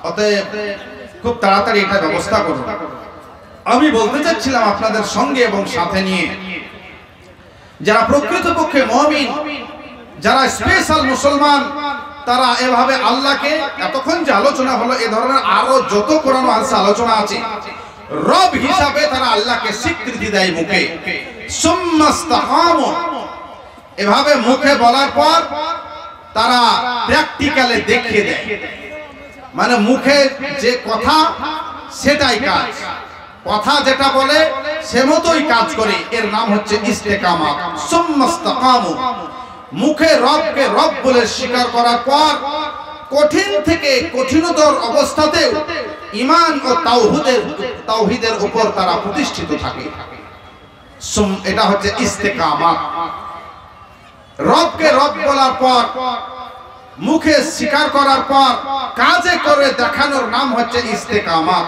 অতএব খুব তাড়াতাড়ি এটা ব্যবস্থা করুন। আমি বলতে চাচ্ছিলাম আপনাদের সঙ্গে এবং সাথে নিয়ে, যারা প্রকৃতপক্ষে মুমিন, যারা স্পেশাল মুসলমান, তারা এভাবে আল্লাহকে, এতক্ষণ যে আলোচনা হলো এ ধরনের আরো যত কোরআন হাদিসে আলোচনা আছে, রব হিসাবে তারা আল্লাহকে স্বীকৃতি দেয় মুখে। সুম্মাস্তাকামু, এভাবে মুখে বলার পর তারা প্র্যাকটিক্যালে দেখিয়ে দেয়, মানে মুখে যে কথা সেটাই কাজ, কথা যেটা বলে সে মতোই কাজ করে, এর নাম হচ্ছে ইস্তেকামাত। সুম্মাস্তাকামু, মুখে রবকে রব বলে স্বীকার করার পর কঠিন থেকে কঠিনতর অবস্থাতেও ঈমান ও তাওহীদের উপর তারা প্রতিষ্ঠিত থাকে। এটা হচ্ছে ইস্তেকামাত। রবকে রব বলার পর, মুখে স্বীকার করার পর কাজে করে দেখানোর নাম হচ্ছে ইস্তেকামাত।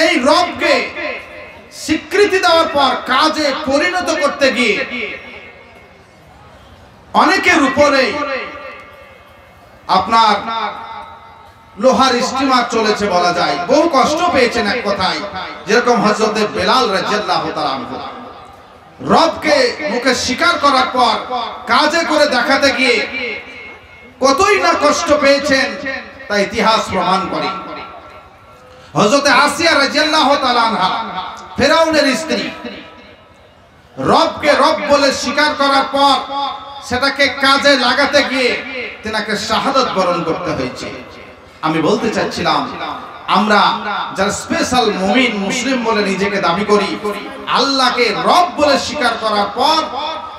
এই রবকে স্বীকৃতি দেওয়ার পর কাজে পরিণত করতে গিয়ে অনেকের উপরে আপনার লোহার স্টিমার চলেছে বলা যায়, বহু কষ্ট পেয়েছেন এক কথায়, যেরকম হযরত বেলাল রাদিয়াল্লাহু তাআলা আনহু রবকে মুখে স্বীকার করার পর কাজে করে দেখাতে গিয়ে কতই না কষ্ট পেয়েছেন, তা ইতিহাস প্রমাণ করে। হযরত আসিয়া রাদিয়াল্লাহু তাআলা আনহা, ফেরাউনের স্ত্রী, রবকে রব বলে স্বীকার করার পর সেটাকে কাজে লাগাতে গিয়ে তেনাকে শাহাদাত বরণ করতে হয়েছে। আমি বলতে চাচ্ছিলাম, আমরা যারা স্পেশাল মুমিন মুসলিম বলে নিজেকে দাবি করি, আল্লাহকে রব বলে স্বীকার করার পর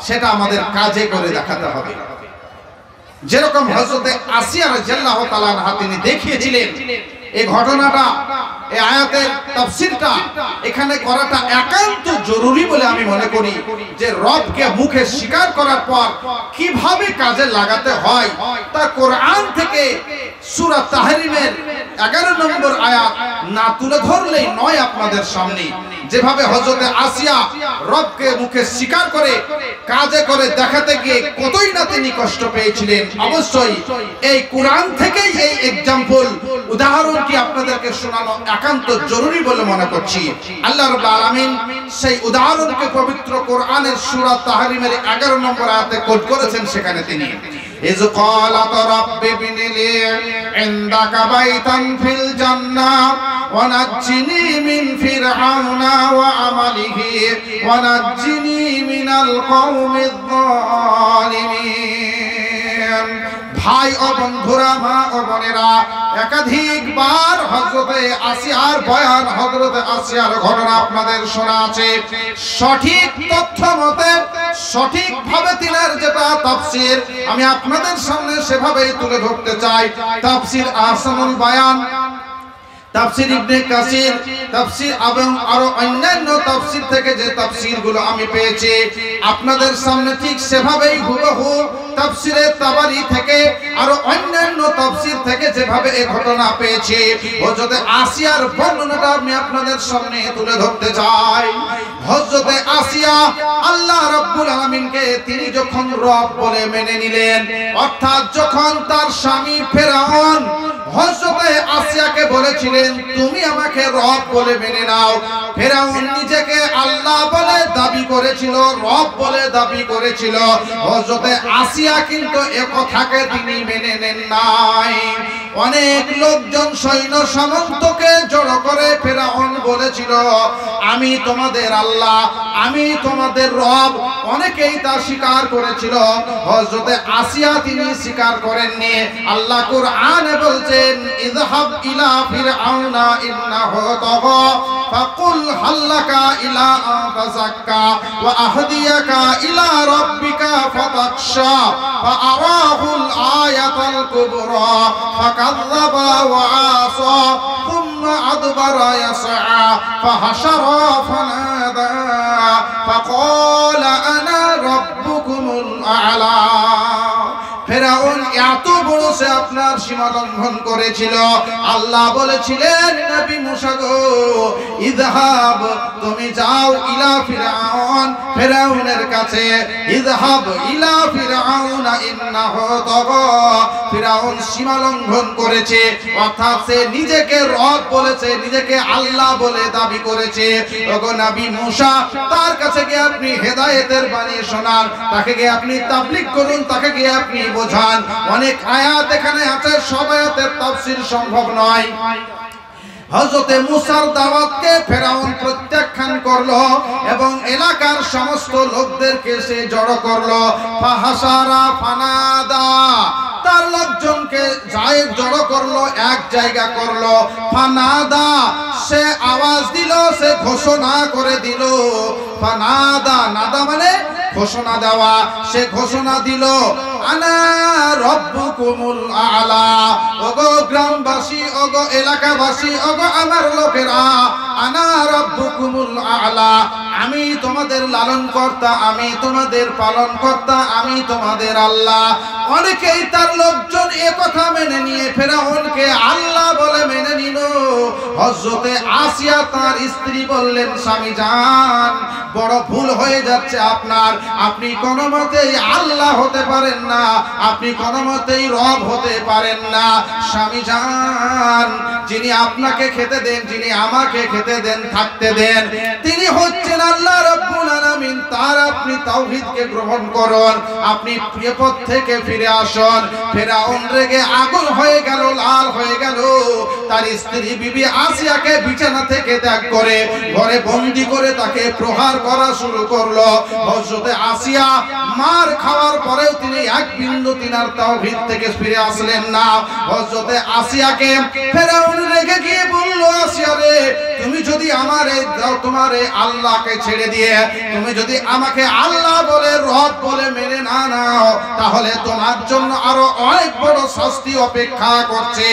সেটা আমাদের কাজে করে দেখাতে হবে। যেরকম হযরত আসিয়া রাদিয়াল্লাহু তাআলা আনহা তিনি দেখিয়েছিলেন। এই ঘটনাটা, এই আয়াতের তাফসীরটা এখানে করাটা একান্ত জরুরি বলে আমি মনে করি, যে রবকে মুখে স্বীকার করার পর কিভাবে কাজে লাগাতে হয় তা কোরআন থেকে সূরা তাহরিমের 11 নম্বর আয়াত না তুলে ধরলেই নয় আপনাদের সামনে। যেভাবে হযরত আসিয়া রবকে মুখে স্বীকার করে কাজে করে দেখাতে গিয়ে কতই না তিনি কষ্ট পেয়েছিলেন, অবশ্যই এই কোরআন থেকেই এই এক্সাম্পল, উদাহরণটি আপনাদেরকে শোনানো একান্ত জরুরি বলে মনে করছি। আল্লাহ রাব্বুল আলামিন সেই উদাহরণকে পবিত্র কোরআনের সূরা তাহরিমের 11 নম্বর আয়াতে কোট করেছেন। সেখানে তিনি ইয ক্বালাত রাব্বি বিনিলি ইনদাকা বাইতান ফিল জান্নাহ ওয়া নাজ্জিনি মিন ফিরআউনা ওয়া আমালিহি ওয়া নাজ্জিনি মিনাল কওমিয যালিমিন। ভাই ও বন্ধুরা, মা ও বোনেরা, একাধিকবার হযরতে আসিয়ার বয়ান, হযরতে আসিয়ার ঘটনা আপনাদের শোনা আছে। সঠিক তথ্য মতে সঠিকভাবে তিনার যেটা তাফসীর, আমি আপনাদের সামনে সেভাবেই তুলে ধরতে চাই। তাফসীর আহসানুল বায়ান, তাফসীর ইবনে কাসির, তাফসীর এবং আরো অন্যান্য তাফসীর থেকে যে তাফসীরগুলো আমি পেয়েছি আপনাদের সামনে ঠিক সেভাবেই হুবহু তাফসীরে তাবারি থেকে আরো অন্যান্য তাফসীর থেকে যেভাবে এই ঘটনা পেয়েছি, হযরত আসিয়ার বর্ণনাটা আমি আপনাদের সামনে তুলে ধরতে চাই। হযরত আসিয়া আল্লাহ রাব্বুল আলামিনকে তিনি যখন রব বলে মেনে নিলেন, অর্থাৎ যখন তার স্বামী ফেরাউন হযরত আসিয়াকে বলেছিলেন তুমি আমাকে রব বলে মেনে নাও, ফেরাউন নিজেকে আল্লাহ বলে দাবি করেছিল, রব বলে দাবি করেছিল। হযরত আসিয়া কিন্তু এ কথাকে তিনি মেনে নেন নাই। অনেক লোকজন সৈন্য সামন্তকে জড়ো করে ফেরাউন বলেছিল আমি তোমাদের আল্লাহ, আমি তোমাদের রব। অনেকেই তা স্বীকার করেছিল, হযরত আসিয়া তিনি স্বীকার করেননি। আল্লাহ কুরআনে বলছেন ইযহাব ইলা ফিরআউনা ইন্নাহু তাগা ফাকুল হাল্লাকা ইলা আন তাযাক্কা ওয়া আহদিয়াকা ইলা রাব্বিকা ফাতাখশা ফাআরাহুল আয়াতাল কুবরা ফাকাযযাবা ওয়া আসা থুম্মা আদবারা ইয়াসআ ফাহাশারা ফানাদা ফাকালা আনা রাব্বুকুমুল আ'লা। ফেরাউন এত বড় সে আপনার সীমা লঙ্ঘন করেছিল। আল্লাহ বলেছিলেন নবী মুসা গো ইযহাব তুমি যাও ইলা ফিরআউন ফিরআউনের কাছে ইযহাব ইলা ফিরআউন ইন্নাহু তাগা ফিরআউন সীমা লঙ্ঘন করেছে অর্থাৎ সে নিজেকে রব বলেছে নিজেকে আল্লাহ বলে দাবি করেছে। ওগো নবী মুসা তার কাছে গিয়ে আপনি হেদায়েতের বাণী শোনান তাকে গিয়ে আপনি তাবলীগ করুন তাকে গিয়ে আপনি বোঝান। অনেক আয়াত এখানে আছে সব আয়াতের তাফসীর সম্ভব নয়। হযরতে মুসার দাওয়াতকে ফেরাউন প্রত্যাখ্যান করলো এবং এলাকার সমস্ত লোকদেরকে সে জড়ো করলো। ফাহাসারা ফানাদা তার লোকজনকে জড়ো করলো এক জায়গা করলো। ফানাদা সে আওয়াজ দিল সে ঘোষণা করে দিল। ফানাদা নাদা মানে ঘোষণা দেওয়া সে ঘোষণা দিল আনা রব্বুকুমুল আলা ওগো গ্রামবাসী ওগো এলাকাবাসী ওগো আমার লোকেরা আনা রব্বুকুমুল আলা আমি তোমাদের লালনকর্তা আমি তোমাদের পালনকর্তা আমি তোমাদের আল্লাহ। অনেকেই তার লোকজন এ কথা মেনে নিয়ে ফেরাউনকে আল্লাহ বলে মেনে নিল। হযরতে আসিয়া তার স্ত্রী বললেন স্বামী জান বড় ভুল হয়ে যাচ্ছে আপনার আপনি কোনো মতেই আল্লাহ হতে পারেন না আপনি কোনো মতেই রব হতে পারেন না। স্বামী জান যিনি আপনাকে খেতে দেন যিনি আমাকে খেতে দেন থাকতে দেন তিনি হচ্ছেন আল্লাহ রাব্বুল আলামিন। তার আপনি তাওহীদকে গ্রহণ করুন আপনি বিপদ থেকে ফিরে আসুন। ফেরাউন রেগে আগুন হয়ে গেল লাল হয়ে গেল। তার স্ত্রী বিবি আসিয়াকে বিছানা থেকে ত্যাগ করে ঘরে বন্দী করে তাকে প্রহার করা শুরু করলো। হযরতে আসিয়া মার খাওয়ার পরেও তিনি এক বিন্দু তিনার তাওহীদ থেকে ফিরে আসলেন না। হযরতে আসিয়াকে ফেরাউন রেগে গিয়ে বলল আসিয়া রে তুমি যদি আমারে তোমার আল্লাহকে ছেড়ে দিয়ে তুমি যদি আমাকে আল্লাহ বলে রব বলে মেনে না নাও তাহলে তোমার জন্য আরো অনেক বড় শাস্তি অপেক্ষা করছে।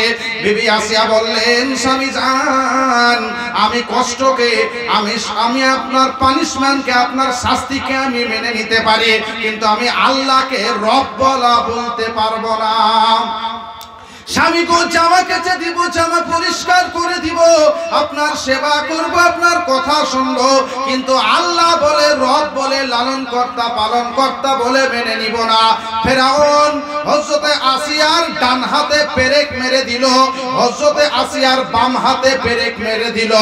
বিবি আসিয়া বললেন স্বামী জান আমি কষ্টকে আমি আপনার পানিশমেন্টকে আপনার শাস্তিকে আমি মেনে নিতে পারি কিন্তু আমি আল্লাহকে রব বলা বলতে পারবো না। স্বামী গো জামা কেচে দিব জামা পরিষ্কার করে দিব আপনার সেবা করব আপনার কথা শুনবো কিন্তু আল্লাহ বলে রব বলে লালন কর্তা পালন কর্তা বলে মেনে নিব না। ফেরাউন হযরতে আসিয়ার ডান হাতে পেরেক মেরে দিল হযরতে আসিয়ার বাম হাতে পেরেক মেরে দিল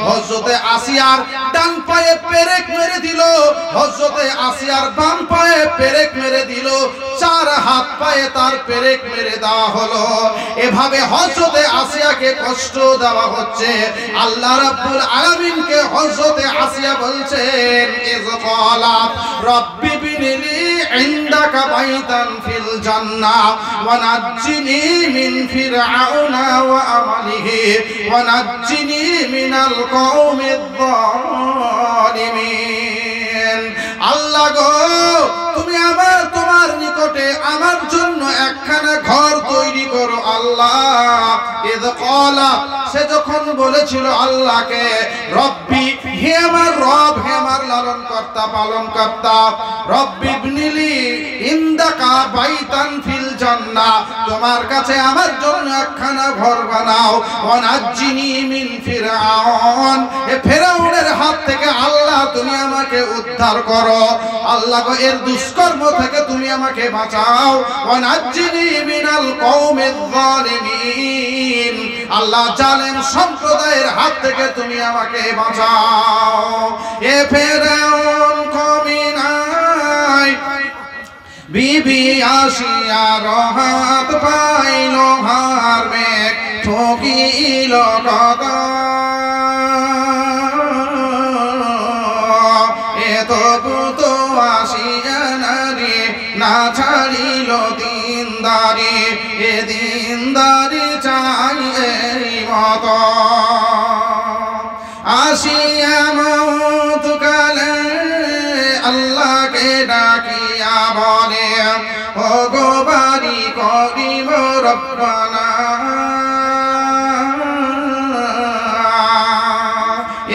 হযরতে আসিয়ার ডান পায়ে পেরেক মেরে দিল হযরতে আসিয়ার বাম পায়ে পেরেক মেরে দিল চার হাত পায়ে তার পেরেক মেরে দেওয়া হলো। এভাবে হযরতে আসিয়াকে কষ্ট দেওয়া হচ্ছে। আল্লাহ রাব্বুল আলামিনকে হযরতে আসিয়া বলছেন ইযকালা রাব্বি বিনিলি ইনদাকা বাইতান ফিল জান্নাহ ওয়া নাজ্জিনি মিন ফিরআউনা ওয়া আমালিহি ওয়া নাজ্জিনি মিনাল কওমিয যালিমিন। আল্লাহ গো তুমি তোমার নিকটে আমার জন্য একখানা ঘর তৈরি করো আল্লাহ। ইযকালা সে যখন বলেছিল আল্লাহকে রব্বি হে আমার রব হে আমার লালন কর্তা পালন কর্তা রব্বি ইবনিলি ইনদাকা বাইতান ফিল জান্নাহ তোমার কাছে আমার জন্য একখানা ঘর বানাও ওয়া নাজ্জিনি মিন ফিরআউন এ ফেরাউনের হাত থেকে আল্লাহ তুমি আমাকে উদ্ধার করো। আল্লাহ গো এর দুষ্কর্ম থেকে তুমি আমাকে বাঁচাও ওয়া নাজ্জিনি মিনাল কওমিয যালিমিন আল্লাহ জালেম সম্প্রদায়ের হাত থেকে তুমি আমাকে বাঁচাও। এ ফেরাউন কমিনাই বিবি আসিয়ার হাত পাইল হার মেঘ ঠকিল কথা এত পুত আসিয়া নারী না ছাড়িল দিনদারি এ দিনদারি চাই এই মত আসিয়া মত কালে আল্লাহকে ডাকিয়া বলে ও গো বাড়ি করিব রব্বানা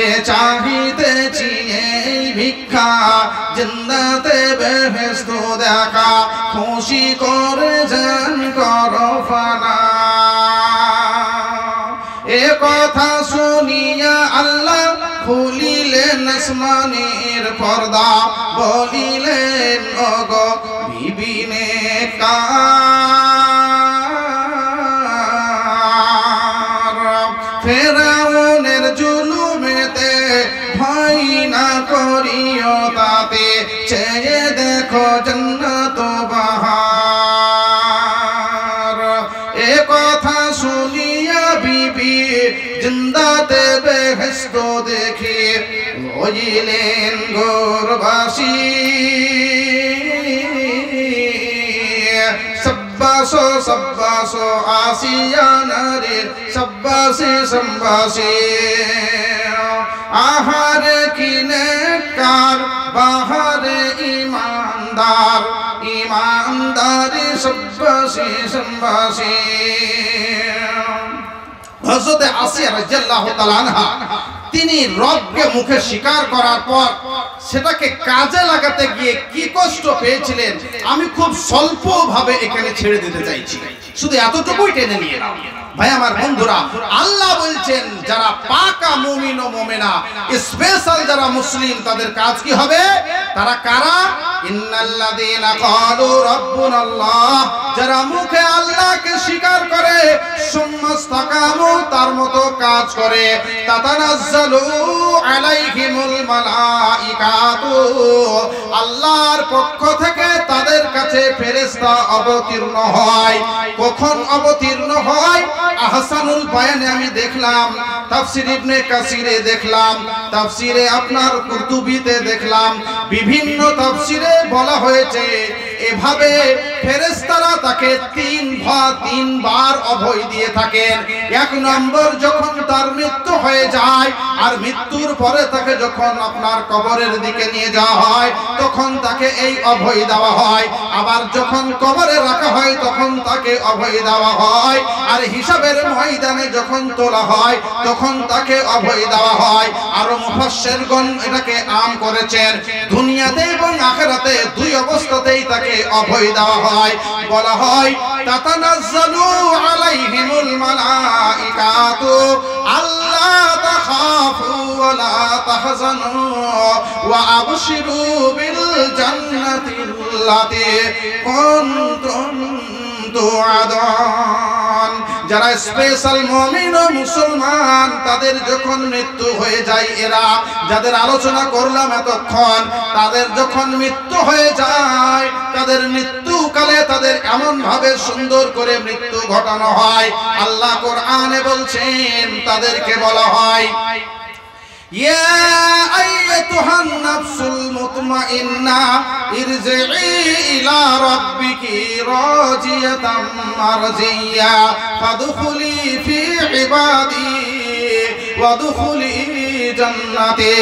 এ চাহিতেছি এই ভিক্ষা জিন্দাতে বেহেশত দেখা খুশি করে জান করো ফানা। এ কথা শুনিয়া আল্লাহ খুলিলেন আসমানের পর্দা, বলিলেন ওগো বিবি নেককার, ফেরাউনের জুলুমেতে ভয় না করিও, তাতে চেয়ে দেখো জান্নাত বাহার। এ কথা শুনিয়া বিবি জিন্দাতে বেহেশত দেখে হইলেন গোরবাসী। সব্বাসো সব্বাসো আসিয়া নারীর সব্বাসী সম্বাসী। আহারে কিনে কার বাহারে ইমানদার, ইমানদারি সব্বাসী সম্বাসী। হযরত আসিয়া রাদিয়াল্লাহু তাআলা আনহা তিনি রবকে মুখে স্বীকার করার পর সেটাকে কাজে লাগাতে গিয়ে কি কষ্ট পেয়েছিলেন আমি খুব স্বল্প ভাবে এখানে ছেড়ে দিতে চাইছি, শুধু এতটুকুই টেনে নিয়ে নাও। ভাই আমার বন্ধুরা, আল্লাহ বলছেন যারা পাকা মুমিন ও মুমিনা, স্পেশাল যারা মুসলিম, তাদের কাজ কি হবে? তারা কারা? ইন্নাল্লাযীনা ক্বালু রাব্বুনাল্লাহ, যারা মুখে আল্লাহকে স্বীকার করে সুম্মাস্তাকামু, তার মতো কাজ করে, তাতানাজ্জালু আলাইহিমুল মালাইকাতু, আল্লাহর পক্ষ থেকে তাদের কাছে ফেরেশতা অবতীর্ণ হয়। কখন অবতীর্ণ হয়? আহসানুল বায়ানে আমি দেখলাম, তাফসীর ইবনে কাসিরে দেখলাম, তাফসীরে আপনার কুরতুবিতে দেখলাম, বিভিন্ন তাফসীরে বলা হয়েছে এভাবে ফেরেশতারা তাকে তিনবার অভয় দিয়ে থাকেন। এক নম্বর যখন তার মৃত্যু হয়ে যায়, আর মৃত্যুর পরে তাকে যখন আপনার কবরের দিকে নিয়ে যাওয়া হয় তখন তাকে এই অভয় দেওয়া হয়। আবার যখন কবরে রাখা হয় তখন তাকে অভয় দেওয়া হয়। আর হিসাবের ময়দানে যখন তোলা হয় তখন তাকে অভয় দেওয়া হয়। আরো মুফাসসিরগণ এটাকে আম করেছেন, দুনিয়াতে এবং আখিরাতে দুই অবস্থাতেই তাকে অভয় দেওয়া হয়। বলা হয় তাতানাজ্জালু আলাইহিমুল মালাইকাতু আল্লা তাখাফু ওয়া লা তাহজানু ওয়া আবশিরু বিল জান্নাতিল্লাতী কুনতুম তুআদুন। যারা স্পেশাল মুমিন ও মুসলমান, তাদের যখন মৃত্যু হয়ে যায়, এরা যাদের আলোচনা করলাম এতক্ষণ, তাদের যখন মৃত্যু হয়ে যায়, তাদের মৃত্যুকালে তাদের এমন ভাবে সুন্দর করে মৃত্যু ঘটানো হয়। আল্লাহ কোরআনে বলছেন তাদেরকে বলা হয় ইয়া আইয়াতুহান নাফসুল মুতমাইন্না ইরজিই ইলা রাব্বিকি রাজিয়াতাম মারজিয়া ফাদখুলি ফি ইবাদি ওয়াদখুলি জান্নাতে।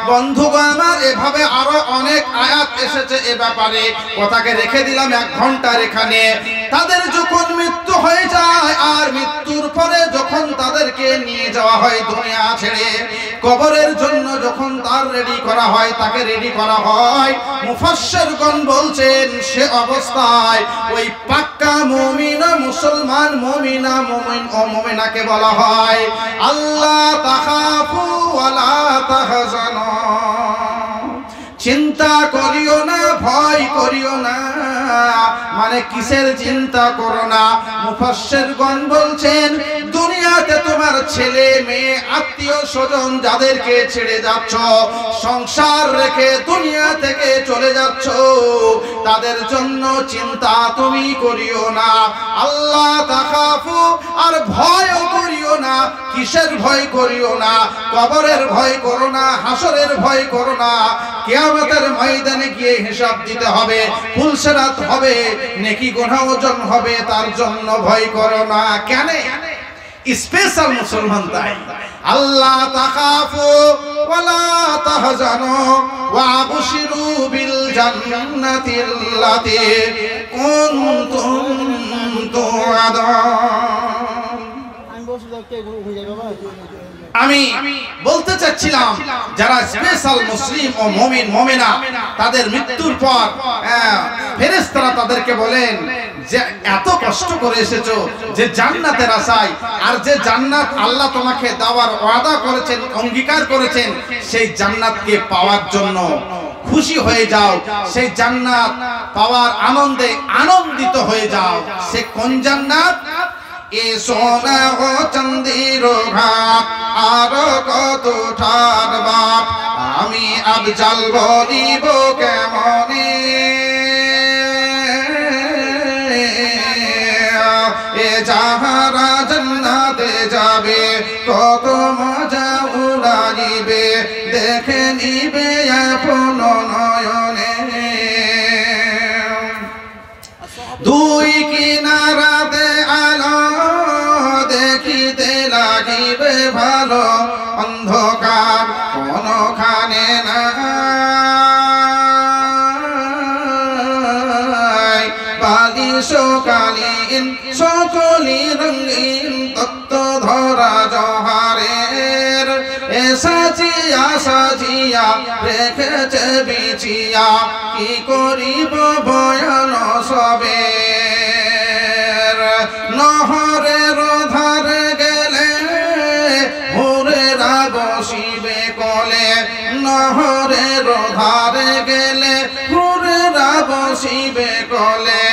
বন্ধুগণ আমার, এভাবে আরো অনেক আয়াত এসেছে এ ব্যাপারে, কথাকে রেখে দিলাম 1 ঘন্টার এখানে। তাদের যখন মৃত্যু হয়ে যায় আর মৃত্যুর পরে যখন তাদেরকে নিয়ে যাওয়া হয় দুনিয়া ছেড়ে, কবরের জন্য যখন তার রেডি করা হয়, তাকে রেডি করা হয়, মুফাসসিরগণ বলছেন সে অবস্থায় ওই পাক্কা মুমিন ও মুসলমান, মুমিনা মুমিন ও মুমিনাকে বলা হয় আল্লাহ তাখাফু ওয়া লা তাহজানু, চিন্তা করিও না, ভয় করিও না। মানে কিসের চিন্তা করো না? মুফাসসিরগণ বলছেন দুনিয়াতে তোমার ছেলে মেয়ে আত্মীয় স্বজন যাদেরকে ছেড়ে যাচ্ছ, সংসার রেখে দুনিয়া থেকে চলে যাচ্ছ, তাদের জন্য চিন্তা তুমি করিও না। আল্লাহ তাখাফু, আর ভয়ও করিও না। কিসের ভয় করিও না? কবরের ভয় করো না, হাসরের ভয় করো না, কিয়ামতের ময়দানে গিয়ে হিসাব দিতে হবে, ফুলসেরাত হবে, নেকি গুনাহ ওজন হবে, তার জন্য ভয় করো না। কেন? স্পেশাল মুসলমান তাই। আল্লাহ তাখাফু ওয়া লা তাহজানু ওয়া আবশিরু বিল জান্নাতিল্লাতী কুনতুম তুআদুন। আমি বসে যাকে হয়ে যাবে বাবা। আমি বলতে চাচ্ছিলাম যারা স্পেশাল মুসলিম ও মুমিন মুমিনা তাদের মৃত্যুর পর ফেরেশতারা তাদেরকে বলেন যে এত কষ্ট করে এসেছো যে জান্নাতের আশায়, আর যে জান্নাত আল্লাহ তোমাকে দেওয়ার ওয়াদা করেছেন, অঙ্গীকার করেছেন, সেই জান্নাতকে পাওয়ার জন্য খুশি হয়ে যাও, সেই জান্নাত পাওয়ার আনন্দে আনন্দিত হয়ে যাও। সে কোন জান্নাত? এ সোনা ও চাঁদের ঘাট আর কত ঠার বাপ, আমি আবজাল বলিব কেমনে, এ যাহারা জান্নাতে যাবে কত মজা উড়াইবে, দেখে নিবে আপন নয়নে। দুই কিনারাতে আলো দেখিতে লাগিবে ভালো, অন্ধকার কোনখানে নাই, বালিশ কালীন সকলি রঙিন তত্ত্ব ধরা জহারের, এ সাজিয়া সাজিয়া রেখেছে বিছিয়া, কি করিব বয়ান সবে। নহরের ধারে গেলে ভোরেরা বসিবে কলে, নহরের ধারে গেলে ভোরেরা বসিবে কলে,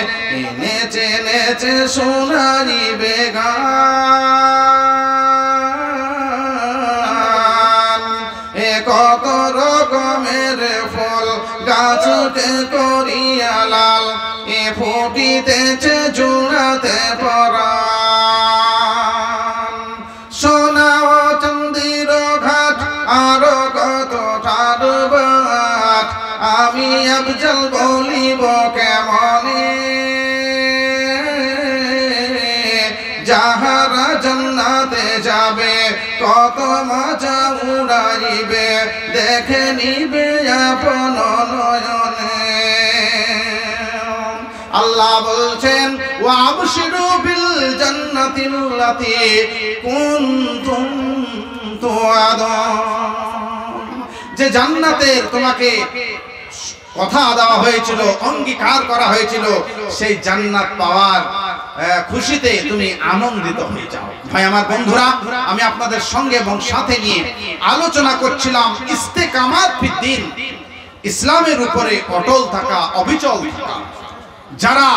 নেচে নেচে শোনাইবে গান। এ কত রকমের ফল গাছকে করিয়া লাল, এ ফুটিতেছে জোড়াতে পরাণ। সোনা ও চাঁদের ঘাট আর কত ঠার বাট, আমি আবজাল বলিব কেমনে, যাহারা জান্নাতে যাবে কত মজা উড়াইবে, দেখে নিবে আপন নয়নে। আল্লাহ বলছেন ওয়া আবশিরু বিল জান্নাতিল্লাতী কুনতুম তুআদুন, যে জান্নাতের তোমাকে কথা দেওয়া হয়েছিল, অঙ্গীকার করা হয়েছিল, সেই জান্নাত পাওয়ার খুশিতে তুমি আনন্দিত হয়ে যাও। ভাই আমার বন্ধুরা, আমি আপনাদের সঙ্গে এবং সাথে নিয়ে আলোচনা করছিলাম ইস্তেকামাত ফিদ্দিন, ইসলামের উপরে অটল থাকা, অবিচল থাকা। যারা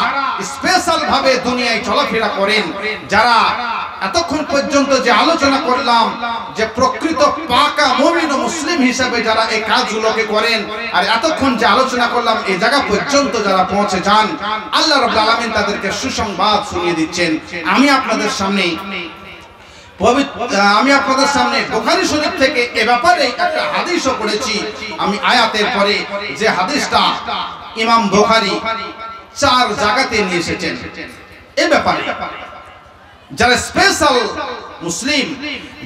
স্পেশাল ভাবে দুনিয়ায় চলাফেরা করেন, যারা এতক্ষণ পর্যন্ত যে আলোচনা করলাম যে প্রকৃত পাকা মুমিন ও মুসলিম হিসেবে যারা এই কাজগুলোকে করেন, আর এতক্ষণ যে আলোচনা করলাম এই জায়গা পর্যন্ত যারা পৌঁছে যান, আল্লাহ রাব্বুল আলামিন তাদেরকে সুসংবাদ শুনিয়ে দিচ্ছেন। আমি আপনাদের সামনে বুখারী শরীফ থেকে এ ব্যাপারে একটা হাদিসও পড়েছি। আমি আয়াতের পরে যে হাদিসটা ইমাম বুখারী 4 জায়গাতে নিয়ে এসেছেন এ ব্যাপারে, যারা স্পেশাল মুসলিম,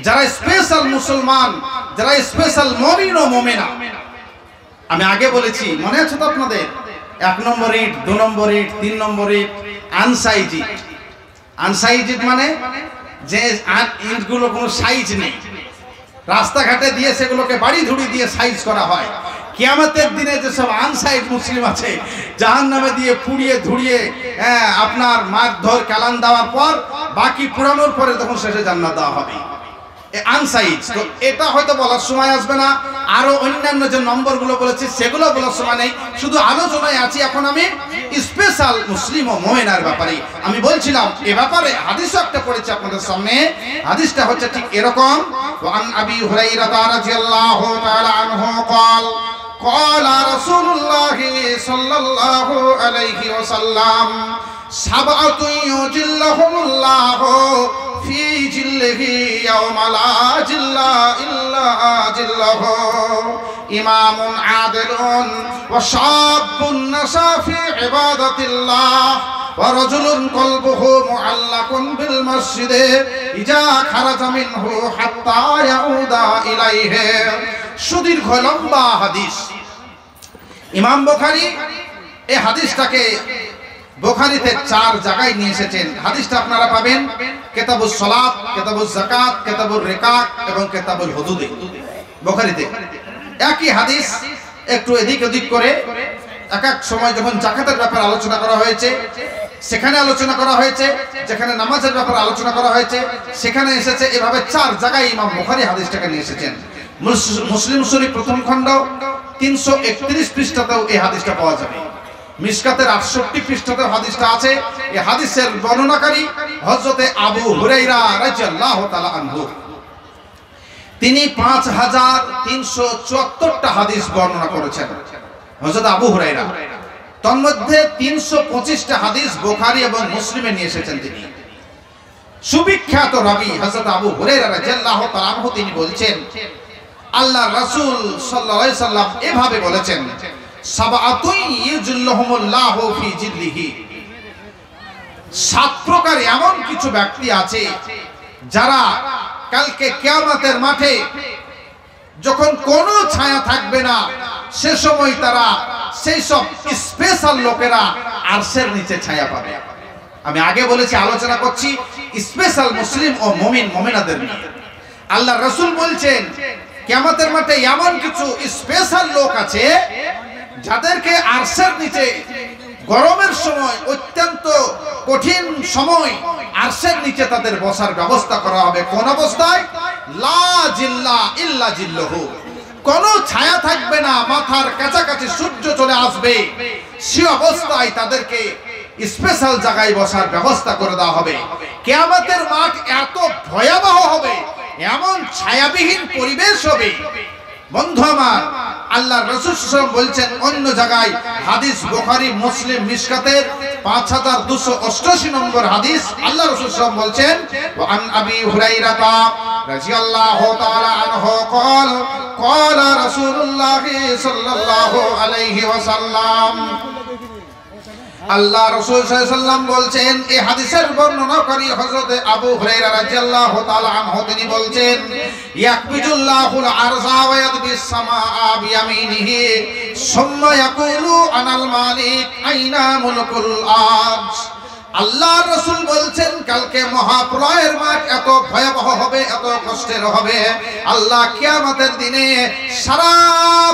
যারা স্পেশাল মুসলমান, যারা স্পেশাল মুমিন ও মুমিনা। আমি আগে বলেছি, মনে আছে তো আপনাদের? 1 নম্বর ইট, 2 নম্বর ইট, 3 নম্বর ইট, আনসাইজিড। আনসাইজিড মানে যে ইটগুলো কোনো সাইজ নেই, রাস্তাঘাটে দিয়ে সেগুলোকে বাড়ি ধুড়ি দিয়ে সাইজ করা হয়। কিয়ামতের দিনে যেসব আনসাইড মুসলিম আছে, জাহান্নামে দিয়ে পুড়িয়ে ধুড়িয়ে আপনার মারধর কালান দেওয়ার পর বাকি পুরানোর পরে তখন শেষে জান্নাত দেওয়া হবে। আনসাইজ তো এটা হয়তো বলার সময় আসবে না, আরো অন্যান্য যে নম্বরগুলো বলেছি সেগুলো বলার সময় নেই, শুধু আলোচনায় আছি এখন আমি স্পেশাল মুসলিম ও মুমিনার ব্যাপারে। আমি বলছিলাম এ ব্যাপারে হাদিসও একটা পড়েছি আপনাদের সামনে। হাদিসটা হচ্ছে ঠিক এরকম, ওয়ান আবি হুরায়রা রাদিয়াল্লাহু তাআলা আনহু قال قال رسول الله صلى الله عليه وسلم سبعة يجلهم الله في جله يوم لا جل إلا جله إمام عادل وشاب نشأ في عبادة الله ورجل قلبه معلق بالمسجد إذا خرج منه حتى يعود إليه। সুদীর্ঘ লম্বা হাদিস। ইমাম বুখারী এই হাদিসটাকে বুখারীতে 4 জায়গায় নিয়ে এসেছেন। হাদিসটা আপনারা পাবেন কিতাবুস সালাত, কিতাবুস যাকাত, কিতাবুর রিকাক এবং কিতাবুল হুদুদে, বুখারীতে একই হাদিস একটু এদিক ওদিক করে এক এক সময় যখন যাকাতের ব্যাপারে আলোচনা করা হয়েছে সেখানে আলোচনা করা হয়েছে, যেখানে নামাজের ব্যাপারে আলোচনা করা হয়েছে সেখানে এসেছে। এভাবে 4 জায়গায় ইমাম বুখারী হাদিসটাকে নিয়ে এসেছেন। মুসলিম শরীফ প্রথম খণ্ড 331 পৃষ্ঠাতেও এই হাদিসটা পাওয়া যাবে। মিশকাতের 68 পৃষ্ঠাতেও হাদিসটা আছে। এই হাদিসের বর্ণনাকারী হযরতে আবু হুরায়রা রাদিয়াল্লাহু তাআলা আনহু। তিনি 5374টা হাদিস বর্ণনা করেছেন হযরত আবু হুরায়রা। তন্মধ্যে 325টা হাদিস বুখারী এবং মুসলিমে নিয়ে এসেছেন তিনি। সুবিখ্যাত রাবী হযরত আবু হুরায়রা রাদিয়াল্লাহু তাআলা আনহু তিনি বলছেন আল্লাহ রাসূল সাল্লাল্লাহু আলাইহি সাল্লাম এভাবে বলেছেন, সাবআতুন ইউজিল্লুহুমুল্লাহু ফি জিল্লিহি। 7 প্রকার এমন কিছু ব্যক্তি আছে যারা কালকে কিয়ামতের মাঠে যখন কোনো ছায়া থাকবে না সে সময় তারা সেই সব স্পেশাল লোকেরা আরশের নিচে ছায়া পাবে। আমি আগে বলেছি আলোচনা করছি স্পেশাল মুসলিম ও মুমিন মুমিনাদের নিয়ে। আল্লাহ রাসূল বলছেন কিয়ামতের মাঠে এমন কিছু স্পেশাল লোক আছে যাদেরকে আরশের নিচে গরমের সময় অত্যন্ত কঠিন সময় আরশের নিচে তাদের বসার ব্যবস্থা করা হবে। কোন অবস্থায়? লা জিল্লা ইল্লা জিল্লুহু, কোনো ছায়া থাকবে না, মাথার কাছাকাছি সূর্য চলে আসবে, সে অবস্থায় তাদেরকে স্পেশাল জায়গায় বসার ব্যবস্থা করে দেওয়া হবে। কিয়ামতের মাঠ এত ভয়াবহ হবে, এমন ছায়াবিহীন পরিবেশ হবে। বন্ধু আমার, আল্লাহ রাসূল সাল্লাল্লাহু আলাইহি ওয়াসাল্লাম বলছেন অন্য জায়গায়, হাদিস বুখারী মুসলিম মিশকাতের 5288 নম্বর হাদিস, আল্লাহ রাসূল সাল্লাল্লাহু আলাইহি ওয়াসাল্লাম বলছেন ওয়া আন আবি হুরায়রা রাদিয়াল্লাহু তাআলা আনহু قال قال রাসূলুল্লাহ সাল্লাল্লাহু আলাইহি ওয়াসাল্লাম। আল্লাহ রাসূল সাল্লাল্লাহু আলাইহি ওয়াসাল্লাম বলছেন, এই হাদিসের বর্ণনাকারী হযরত আবু হুরায়রা রাদিয়াল্লাহু তাআলা আনহু তিনি বলছেন, ইয়াকবিজুল্লাহুল আরযা ওয়া ইয়াদবিস সামাআ বিয়ামিনিহি সুম্মা ইয়াকুলু আনাল মালিক আইনা মুলকুল আরশ। আল্লাহ রাসূল বলছেন কালকে মহাপ্রলয়ের মাঠ এত ভয়াবহ হবে, এত কষ্টের হবে। আল্লাহ কিয়ামতের দিনে সারা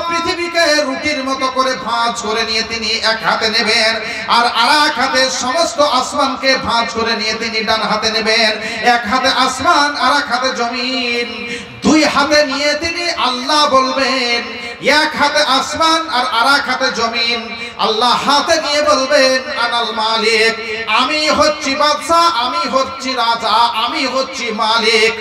পৃথিবীকে রুটির মতো করে ভাঁজ করে নিয়ে তিনি এক হাতে নেবেন, আর আরেক হাতে সমস্ত আসমানকে ভাঁজ করে নিয়ে তিনি ডান হাতে নেবেন। এক হাতে আসমান, আরেক হাতে জমিন, 2 হাতে নিয়ে তিনি আল্লাহ বলবেন, এক হাতে আসমান আর আরেক হাতে জমিন। আল্লাহ হাতে নিয়ে বলবেন আনাল মালিক, আমি হচ্ছি বাদশা, আমি হচ্ছি রাজা, আমি হচ্ছি মালিক।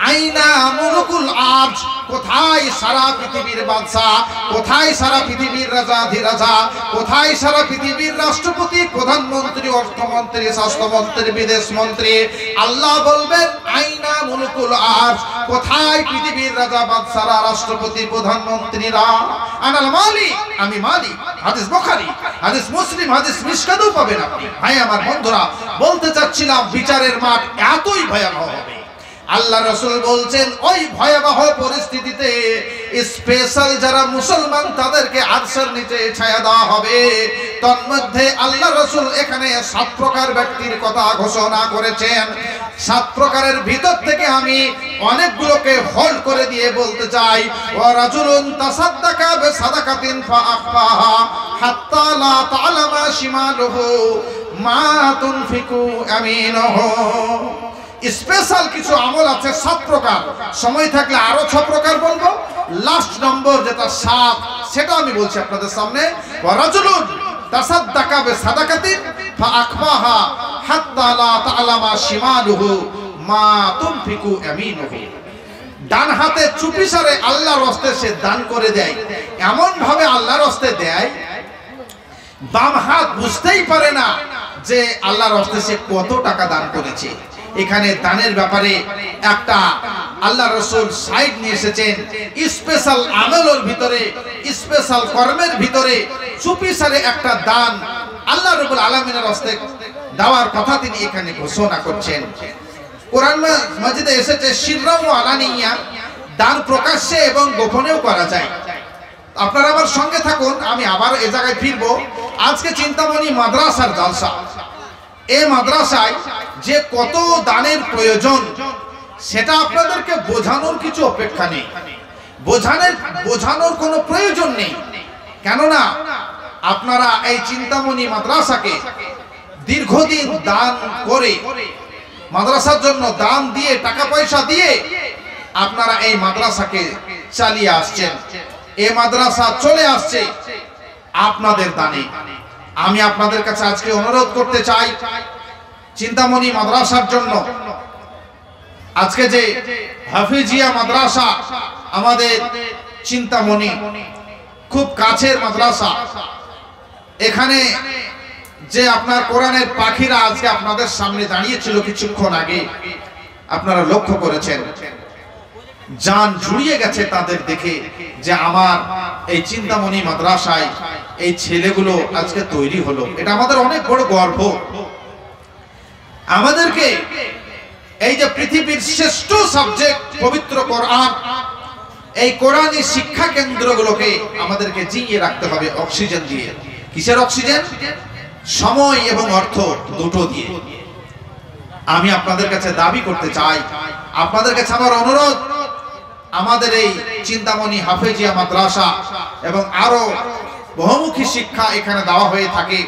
আইনা মুলকুল আরশ, কোথায় সারা পৃথিবীর বাদশা, কোথায় সারা পৃথিবীর রাজাধিরাজা, কোথায় সারা পৃথিবীর রাষ্ট্রপতি, প্রধানমন্ত্রী, অর্থমন্ত্রী, স্বাস্থ্যমন্ত্রী, বিদেশ মন্ত্রী। আল্লাহ বলবেন আইনা মুলকুল আরশ, কোথায় পৃথিবীর রাজা, বাদশারা, রাষ্ট্রপতি, প্রধানমন্ত্রীরা। আনাল মালিক, আমি মালিক। হাদিস বুখারী, হাদিস মুসলিম, হাদিস মিশকাতেও পাবেন আপনি। ভাই আমার বন্ধুরা, বলতে চাচ্ছিলাম বিচারের মাঠ এতই ভয়াবহ হবে। আল্লাহ রাসূল বলছেন ওই ভয়াবহ পরিস্থিতিতে স্পেশাল যারা মুসলমান তাদেরকে আরশের নিচে ছায়া দেওয়া হবে। তন্মধ্যে আল্লাহ রাসূল এখানে 7 প্রকার ব্যক্তির কথা ঘোষণা করেছেন। 7 প্রকারের ভিতর থেকে আমি অনেকগুলোকে হোল্ড করে দিয়ে বলতে চাই। ওয়া রাজুলুন তাসাদ্দাকা বিসাদাকাতিন ফাআখফাহা হাত্তা লা তা'লামা শিমালুহু মা তুনফিকু ইয়ামিনুহু। স্পেশাল কিছু আমল আছে 7 প্রকার, সময় থাকলে আরো 6 প্রকার বলবো। লাস্ট নম্বর যেটা 7 সেটা আমি বলছি আপনাদের সামনে। ওয়া রাজুলুন তাসাদ্দাকা বিসাদাকাতিন ফাআখফাহা হাত্তা লা তা'লামা শিমালুহু মা তুনফিকু ইয়ামিনুহু। ডান হাতে চুপিসারে আল্লাহর রাস্তায় সে দান করে দেয়, এমন ভাবে আল্লাহর রাস্তায় দেয় বাম হাত বুঝতেই পারে না যে আল্লাহর রাস্তায় সে কত টাকা দান করেছে। এখানে দানের ব্যাপারে একটা আল্লাহ রাসূল সাইড নিয়ে এসেছেন। স্পেশাল আমলের ভিতরে, স্পেশাল কর্মের ভিতরে চুপিসারে একটা দান আল্লাহ রাব্বুল আলামিনের রাস্তায় দেওয়ার কথা তিনি এখানে ঘোষণা করছেন। কোরআন মাজিদে এসেছে সিররা ওয়া আলানিয়া, দান প্রকাশ্যে এবং গোপনেও করা যায়। আপনারা আমার সঙ্গে থাকুন, আমি আবার এই জায়গায় ফিরবো। আজকে চিন্তামণি মাদ্রাসার জলসা, এই মাদ্রাসায় যে কত দানের প্রয়োজন সেটা আপনাদেরকে বোঝানোর কিছু অপেক্ষা নেই, বোঝানোর কোনো প্রয়োজন নেই। কেননা আপনারা এই চিন্তামণি মাদ্রাসাকে দীর্ঘদিন দান করে, মাদ্রাসার জন্য দান দিয়ে, টাকা পয়সা দিয়ে আপনারা এই মাদ্রাসাকে চালিয়ে আসছেন। এই মাদ্রাসা চলে আসছে আপনাদের দানে। আমি আপনাদের কাছে আজকে অনুরোধ করতে চাই, চিন্তামণি মাদ্রাসার জন্য আজকে যে হাফিজিয়া মাদ্রাসা আমাদের চিন্তামণি, খুব কাছের মাদ্রাসা, এখানে যে আপনার কোরআনের পাখিরা আজকে আপনাদের সামনে দাঁড়িয়েছিল কিছুক্ষণ আগে, আপনারা লক্ষ্য করেছেন, জান জুড়িয়ে গেছে তাদের দেখে যে আমার এই চিন্তামণি মাদ্রাসায় এই ছেলেগুলো আজকে তৈরি হলো। এটা আমাদের অনেক বড় গর্ব। আমাদেরকে এই যে পৃথিবীর শ্রেষ্ঠ সাবজেক্ট পবিত্র কোরআন, এই কোরআনী শিক্ষা কেন্দ্রগুলোকে আমাদেরকে জিইয়ে রাখতে হবে অক্সিজেন দিয়ে। কিসের অক্সিজেন? সময় এবং অর্থ দুটো দিয়ে। আমি আপনাদের কাছে দাবি করতে চাই, আপনাদের কাছে আমার অনুরোধ, আমাদের এই চিন্তামণি হাফেজিয়া মাদ্রাসা এবং আরো বহুমুখী শিক্ষা এখানে দেওয়া হয়ে থাকে,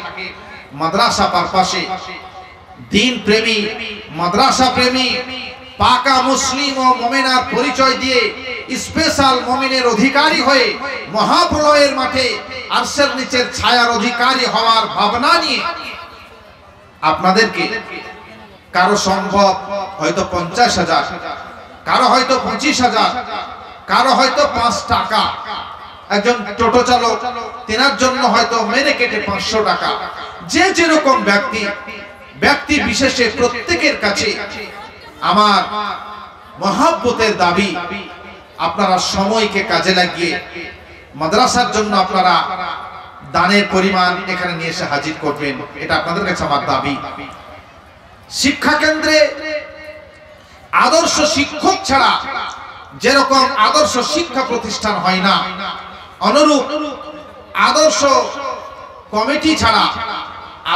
মাদ্রাসা পারপাসে দিন প্রেমী, মাদ্রাসা প্রেমী, পাকা মুসলিম ও মুমিনার পরিচয় দিয়ে স্পেশাল মুমিনের অধিকারী হয়ে মহাপ্রলয়ের মাঠে আরশের নিচের ছায়ার অধিকারী হওয়ার ভাবনা নিয়ে আপনাদেরকে, কারো সম্ভব হয়তো 50,000, কারো হয়তো 25,000, কারো হয়তো 5 টাকা, একজন টোটো চালক তেনার জন্য হয়তো মেরে কেটে 500 টাকা, যে যেরকম ব্যক্তি বিশেষে প্রত্যেকের কাছে আমার মহব্বতের দাবি, আপনারা সময়কে কাজে লাগিয়ে মাদ্রাসার জন্য আপনারা দানের পরিমাণ এখানে নিয়ে এসে হাজির করবেন। এটা আপনাদের কাছে আমার দাবি। শিক্ষা কেন্দ্রে আদর্শ শিক্ষক ছাড়া যেরকম আদর্শ শিক্ষা প্রতিষ্ঠান হয় না, অনুরূপ আদর্শ কমিটি ছাড়া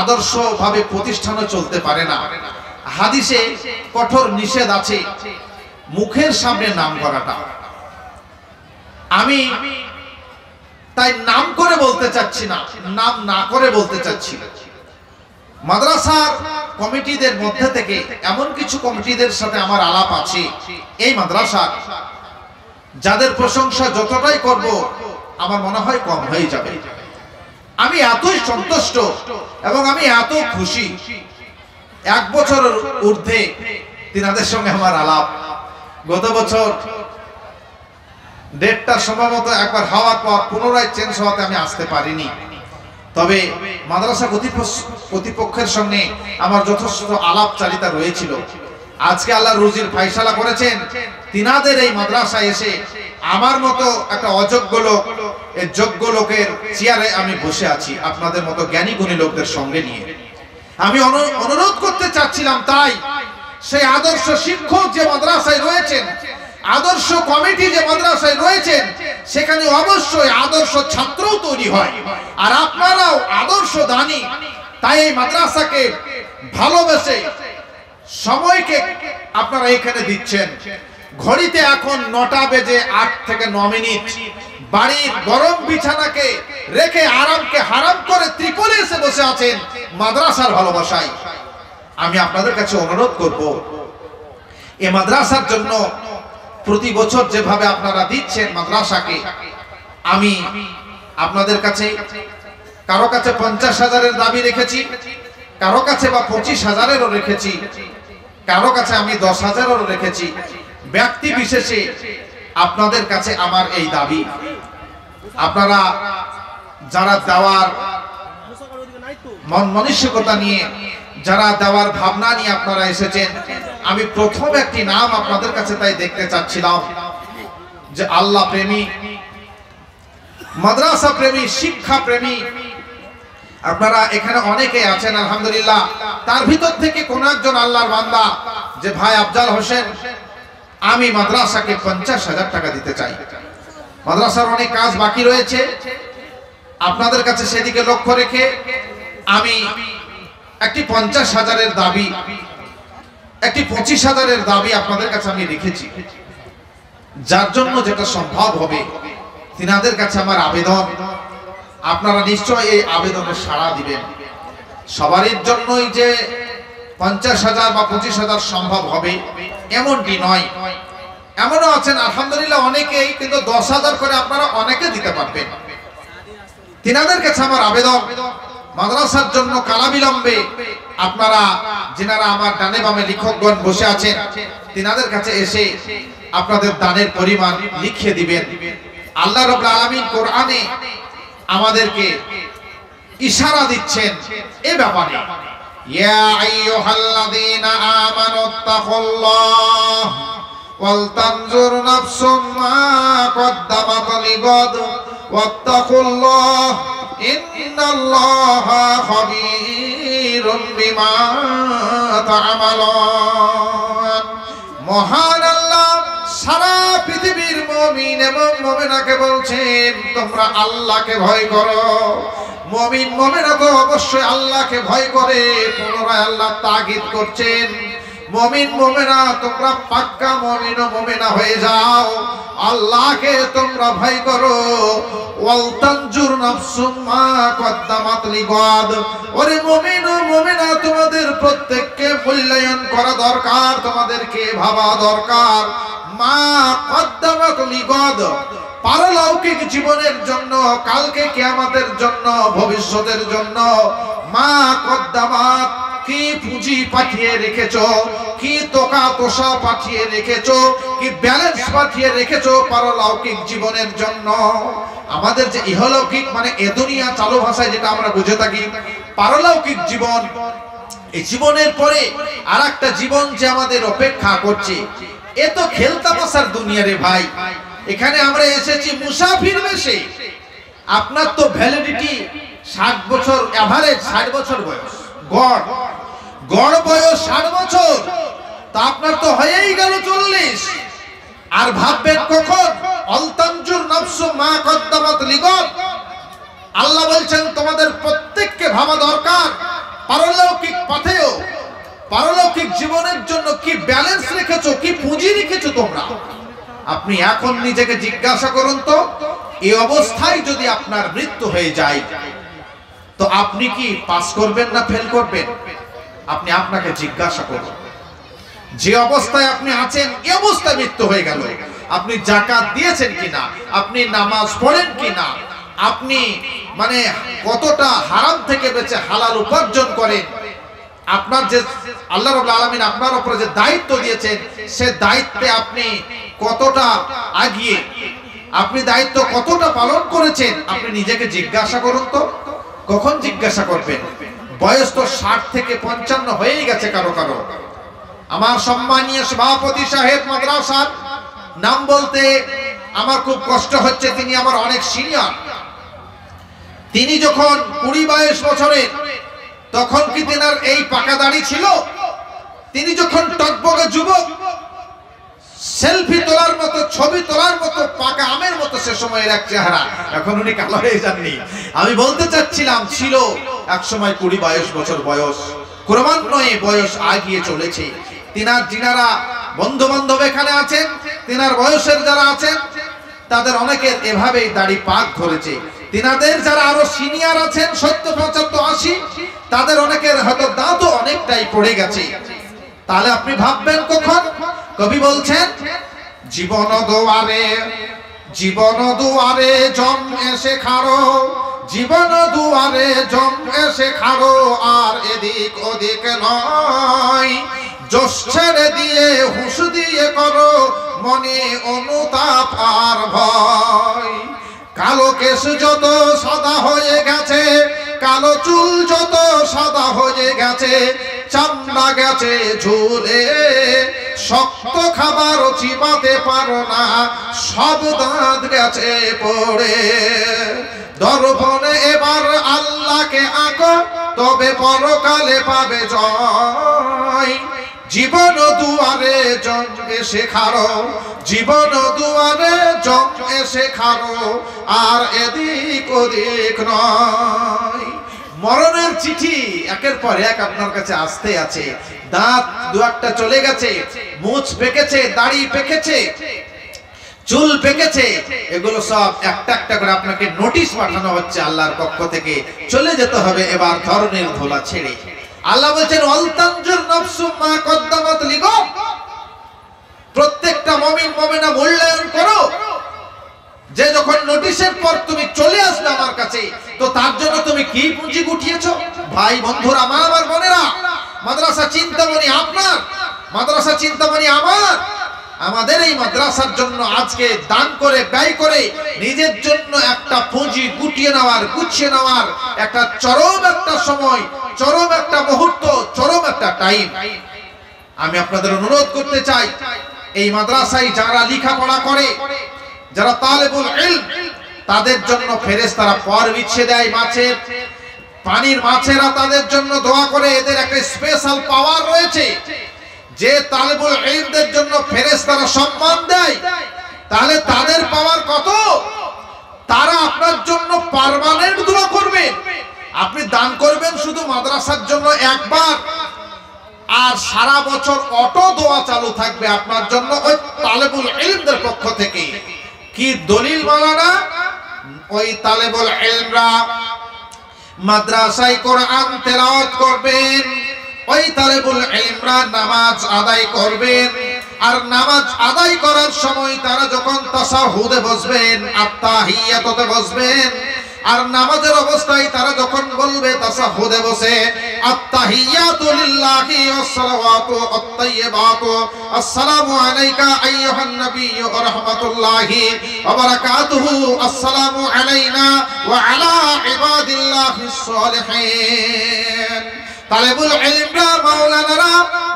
আদর্শভাবে প্রতিষ্ঠানও চলতে পারে না। হাদিসে কঠোর নিষেধ আছে মুখের সামনে নাম করাটা। আমি তাই নাম করে বলতে চাচ্ছি না, নাম না করে বলতে চাচ্ছি। মাদ্রাসার কমিটিদের মধ্যে থেকে এমন কিছু কমিটিদের সাথে আমার আলাপ আছে এই মাদ্রাসা, যাদের প্রশংসা যতটাই করব আমার মনে হয় কম হয়ে যাবে। আমি এতই সন্তুষ্ট এবং আমি এত খুশি, 1 বছরের ঊর্ধ্বে তিনাদের সঙ্গে আমার আলাপ। গত বছর ডেটটা সম্ভবত একবার হওয়ার পর পুনরায় চেঞ্জ হওয়াতে আমি আসতে পারিনি, তবে মাদ্রাসা কর্তৃপক্ষের সঙ্গে আমার যথেষ্ট আলাপচারিতা রয়েছিল। আজকে আল্লাহ রুজির ফায়সালা করেছেন, তিনাদের এই মাদ্রাসায় এসে আমার মতো একটা অযোগ্য লোক, এই যোগ্য লোকের চেয়ারে আমি বসে আছি, আপনাদের মতো জ্ঞানী গুণী লোকদের সঙ্গে নিয়ে। আমি অনুরোধ করতে চাচ্ছিলাম, তাই সেই আদর্শ শিক্ষক যে মাদ্রাসায় রয়েছেন, আদর্শ কমিটি যে মাদ্রাসায় রয়েছেন, সেখানে অবশ্যই আদর্শ ছাত্রও তৈরি হয়, আর আপনারাও আদর্শ দানী। তাই এই মাদ্রাসাকে ভালোবেসে সময়কে আপনারা এখানে দিচ্ছেন। ঘড়িতে এখন 9টা বেজে 8 থেকে 9 মিনিট। বাড়ির গরম বিছানাকে রেখে আরামকে হারাম করে ত্রিপলে এসে বসে আছেন মাদ্রাসার ভালোবাসায়। আমি আপনাদের কাছে অনুরোধ করব, এই মাদ্রাসার জন্য প্রতি বছর যেভাবে আপনারা দিচ্ছেন মাদ্রাসাকে, আমি আপনাদের কাছে কারো কাছে 50,000-এর দাবি রেখেছি, কারো কাছে বা 25,000-এরও রেখেছি, কারো কাছে আমি 10,000-এরও রেখেছি। ব্যক্তি বিশেষে আপনাদের কাছে আমার এই দাবি, আপনারা যারা দেওয়ার মন মানসিকতা নিয়ে, যারা দেওয়ার ভাবনা নিয়ে আপনারা এসেছেন, আমি প্রথম একটি নাম আপনাদের কাছে তাই দেখতে চাচ্ছিলাম, যে আল্লাহ প্রেমী, মাদ্রাসা প্রেমী, শিক্ষা প্রেমী আপনারা এখানে অনেকে আছেন আলহামদুলিল্লাহ। তার ভিতর থেকে কোন একজন আল্লাহর বান্দা যে ভাই আফজাল হোসেন, আমি মাদ্রাসাকে 50,000 টাকা দিতে চাই, মাদ্রাসার অনেক কাজ বাকি রয়েছে, আপনাদের কাছে সেদিকে লক্ষ্য রেখে আমি একটি 50,000-এর দাবি, একটি 25,000-এর দাবি আপনাদের কাছে আমি রেখেছি। যার জন্য যেটা সম্ভব হবে তিনাদের কাছে আমার আবেদন, আপনারা নিশ্চয় এই আবেদনে সাড়া দিবেন। সবারই জন্যই যে 50,000 বা 25,000 সম্ভব হবে এমনটি নয়। এমনও আছেন আলহামদুলিল্লাহ অনেকেই, কিন্তু 10,000 করে আপনারা অনেকে দিতে পারবেন। তিনাদের কাছে আমার আবেদন, মাদ্রাসার জন্য কালাবিলম্বে আপনারা যিনারা আমার ডানে বামে লিখকগণ বসে আছেন তিনাদের কাছে এসে আপনাদের দানের পরিমাণ লিখিয়ে দিবেন। আল্লাহ রাব্বুল আলামিন কোরআনে আমাদেরকে ইশারা দিচ্ছেন এই ব্যাপারে, ইয়া আইয়ুহাল্লাযীনা আমানুত্তাকুল্লাহ ওয়াল তানজুর নাফসুম মা কদ্দামাত লিগাদ ওয়াত্তাকুল্লাহ ইন্নাল্লাহা খাবীরুম বিমা তা'মালুন। মহান আল্লাহ সারা পৃথিবীর মুমিন এবং মুমিনাকে বলছেন তোমরা আল্লাহকে ভয় করো। মুমিন মুমিনা তো অবশ্যই আল্লাহকে ভয় করে, পুনরায় আল্লাহ তাগিদ করছেন মুমিন মুমিনা তোমরা পাক্কা মুমিন ও মুমিনা হয়ে যাও, আল্লাহকে তোমরা ভয় করো। ওয়াল তানজুর নাফসুম মা কদ্দামাত লিগাদ, ওরে মুমিন ও মুমিনা তোমাদের প্রত্যেককে মূল্যায়ন করা দরকার, তোমাদেরকে ভাবা দরকার মা কদ্দামাত লিগাদ, পারলৌকিক জীবনের জন্য, কালকে কিয়ামতের জন্য, ভবিষ্যতের জন্য। মা কদ্দামাত, কি পুঁজি পাঠিয়ে রেখেছো, কি তোকা তোষা পাঠিয়ে রেখেছো, কি ব্যালেন্স পাঠিয়ে রেখেছো পারলৌকিক জীবনের জন্য। আমাদের যে ইহলৌকিক মানে এ দুনিয়া চালু ভাষায় যেটা আমরা বুঝে থাকি পারলৌকিক জীবন, এই জীবনের পরে আরেকটা জীবন যে আমাদের অপেক্ষা করছে, এ তো খেলতামাশার দুনিয়া রে ভাই। এখানে আমরা এসেছি মুসাফির বেশে। আপনার তো ভ্যালিডিটি 60 বছর, এভারেজ 60 বছর বয়স, গড় বয়স 60 বছর, তা আপনার তো হয়েই গেল 40। আর ভাববেন কখন অলতানজুর নাফসু মা কদ্দামাত লিগাদ। আল্লাহ বলছেন তোমাদের প্রত্যেককে ভাবা দরকার পারলৌকিক পথেও, পারলৌকিক জীবনের জন্য কি ব্যালেন্স রেখেছো, কি পুঁজি রেখেছো তোমরা। আপনি এখন নিজেকে জিজ্ঞাসা করুন তো, এই অবস্থায় যদি আপনার মৃত্যু হয়ে যায় তো আপনি কি পাস করবেন না ফেল করবেন? আপনি আপনাকে জিজ্ঞাসা করুন। যে অবস্থায় আপনি আছেন এই অবস্থায় মৃত্যু হয়ে গেল, আপনি যাকাত দিয়েছেন কিনা, আপনি নামাজ পড়েন কিনা, আপনি মানে কতটা হারাম থেকে বেঁচে হালাল উপার্জন করেন, আপনার যে আল্লাহ রাব্বুল আলামিন আপনার উপরে যে দায়িত্ব দিয়েছেন সে দায়িত্বে আপনি কতটা আগিয়ে, আপনি দায়িত্ব কতটা পালন করেছেন, আপনি নিজেকে জিজ্ঞাসা করুন তো। কখন জিজ্ঞাসা করবেন? বয়স তো 60 থেকে 55 হয়েই গেছে কারো কারো। আমার সম্মানীয় সভাপতি সাহেব মাদ্রাসার নাম বলতে আমার খুব কষ্ট হচ্ছে, তিনি আমার অনেক সিনিয়র। তিনি যখন 20-22 বছরের, তখন কি তেনার এই পাকা দাড়ি ছিল? তিনি যখন টকবগে যুবক, সেলফি তোলার মতো, ছবি তোলার মতো, পাকা আমের মতো সে সময়ের এক চেহারা, এখন উনি কালো হয়ে যাননি। আমি বলতে চাচ্ছিলাম ছিল এক সময় 20-22 বছর বয়স, ক্রমান্বয়ে বয়স আগিয়ে চলেছে। যিনারা বন্ধু বান্ধব এখানে আছেন, তিনার বয়সের যারা আছেন তাদের অনেকের এভাবেই দাড়ি পাক ধরেছে। তিনাদের যারা আরো সিনিয়র আছেন 70, 75, 80, তাদের অনেকের হয়তো দাঁতও অনেকটাই পড়ে গেছে। তাহলে আপনি ভাববেন কখন? কবি বলছেন জীবন দুয়ারে জম এসে খাড়ো, জীবন দুয়ারে জম এসে খাড়ো, আর এদিক ওদিক নয়। জোশ ছেড়ে দিয়ে হুঁশ দিয়ে করো, মনে অনুতাপ আর ভয়। কালো কেশ যত সাদা হয়ে গেছে, কালো চুল যত সাদা হয়ে গেছে, চামড়া গেছে ঝুলে, শক্ত খাবার চিবাতে পারো না, সব দাঁত গেছে পড়ে। দর্পণে এবার আল্লাহকে আঁকো, তবে পরকালে পাবে জয়। জীবন দুয়ারে জম এসে খাড়ো, জীবন দুয়ারে জম এসে খাড়ো, আর এদিক ওদিক নয়। মরণের চিঠি একের পর এক আপনার কাছে আসতে আছে। দাঁত দু একটা চলে গেছে, মুছ পেকেছে, দাড়ি পেকেছে, চুল পেকেছে, এগুলো সব একটা একটা করে আপনাকে নোটিশ পাঠানো হচ্ছে আল্লাহর পক্ষ থেকে। চলে যেতে হবে এবার ধরনের ধোলা ছেড়ে। আল্লাহ বলছেন ওয়াল তানজুর নাফসু মা কদ্দামাত লিগাদ। প্রত্যেকটা মুমিন মুমিনা মূল্যায়ন করো যে যখন নোটিশের পর তুমি চলে আসবে আমার কাছে, তো তার জন্য তুমি কি পুঁজি গুটিয়েছো। ভাই বন্ধুরা আমার বোনেরা, মাদ্রাসা চিন্তামণি আপনার, মাদ্রাসা চিন্তামণি আমার। আমাদের এই মাদ্রাসার জন্য আজকে দান করে ব্যয় করে নিজের জন্য একটা পুঁজি গুটিয়ে নেওয়ার, গুছিয়ে নেওয়ার একটা চরম একটা সময়, চরম একটা মুহূর্ত, চরম একটা টাইম। আমি আপনাদের অনুরোধ করতে চাই, এই মাদ্রাসায় যারা লেখাপড়া করে, যারা তালেবুল ইলম, তাদের জন্য ফেরেশতারা পর বিছিয়ে দেয়। মাছের পানির মাছেরা তাদের জন্য দোয়া করে। এদের একটা স্পেশাল পাওয়ার রয়েছে যে তালেবুল ইলমদের জন্য ফেরেশতারা সম্মান দেয়। তাহলে তাদের পাওয়ার কত? তারা আপনার জন্য পার্মানেন্ট দোয়া করবে। আপনি দান করবেন শুধু মাদ্রাসার জন্য একবার, আর সারা বছর অটো দোয়া চালু থাকবে আপনার জন্য ওই তালেবুল ইলমদের পক্ষ থেকে। কি দলিল মাওলানা? ওই তালেবুল ইলমরা মাদ্রাসায় কোরআন তেলাওয়াত করবেন, ওই তালেবুল ইলমরা নামাজ আদায় করবেন, আর নামাজ আদায় করার সময় তারা যখন তাশাহুদে বসবেন, আত্তাহিয়াতুতে বসবেন, আর নামাজের অবস্থায় তারা যখন বলবে তাশাহুদে বসে আত্তাহিয়াতু লিল্লাহি ওয়াসসালাওয়াতু আত-তাইয়্যিবাতু আসসালামু আলাইকা আইয়ুহান নাবিয়্যু ওয়া রাহমাতুল্লাহি ওয়া বারাকাতুহু আসসালামু আলাইনা ওয়া আলা ইবাদিল্লাহিস সালিহিন। তালেবুল ইলমরা মাওলানারা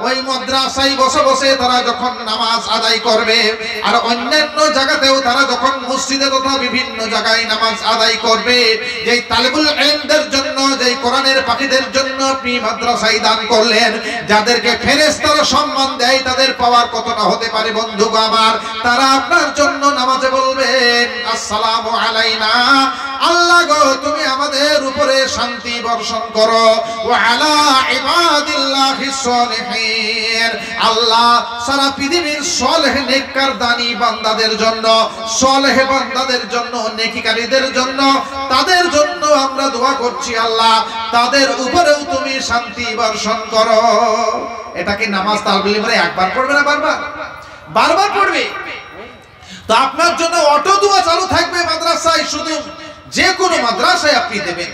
ওই মাদ্রাসায় বসে বসে তারা যখন নামাজ আদায় করবে, আর অন্যান্য জায়গাতেও তারা যখন মসজিদে তথা বিভিন্ন জায়গায় নামাজ আদায় করবে, যেই তালেবুল ইলমদের জন্য, যেই কোরআনের পাখিদের জন্য আপনি মাদ্রাসায় দান করলেন, যাদেরকে ফেরেশতারা সম্মান দেয়, তাদের পাওয়ার কতটা হতে পারে বন্ধুগণ আমার। তারা আপনার জন্য নামাজে বলবেন আসসালামু আলাইনা, আল্লাহ গো তুমি আমাদের উপরে শান্তি বর্ষণ করো, ওয়া আলা ইবাদিল্লাহিস সালিহিন। আল্লাহ সারা পৃথিবীর সালেহ নেককার দানী বান্দাদের জন্য, সালেহ বান্দাদের জন্য, নেকিকারীদের জন্য, তাদের জন্য আমরা দোয়া করছি আল্লাহ তাদের উপরেও তুমি শান্তি বর্ষণ করো। এটা কি নামাজ তালেবুল ইলমরা একবার পড়বে না বারবার? বারবার পড়বে। তো আপনার জন্য অটো দোয়া চালু থাকবে মাদ্রাসায়, শুধু যে কোনো মাদ্রাসায় আপনি দেবেন।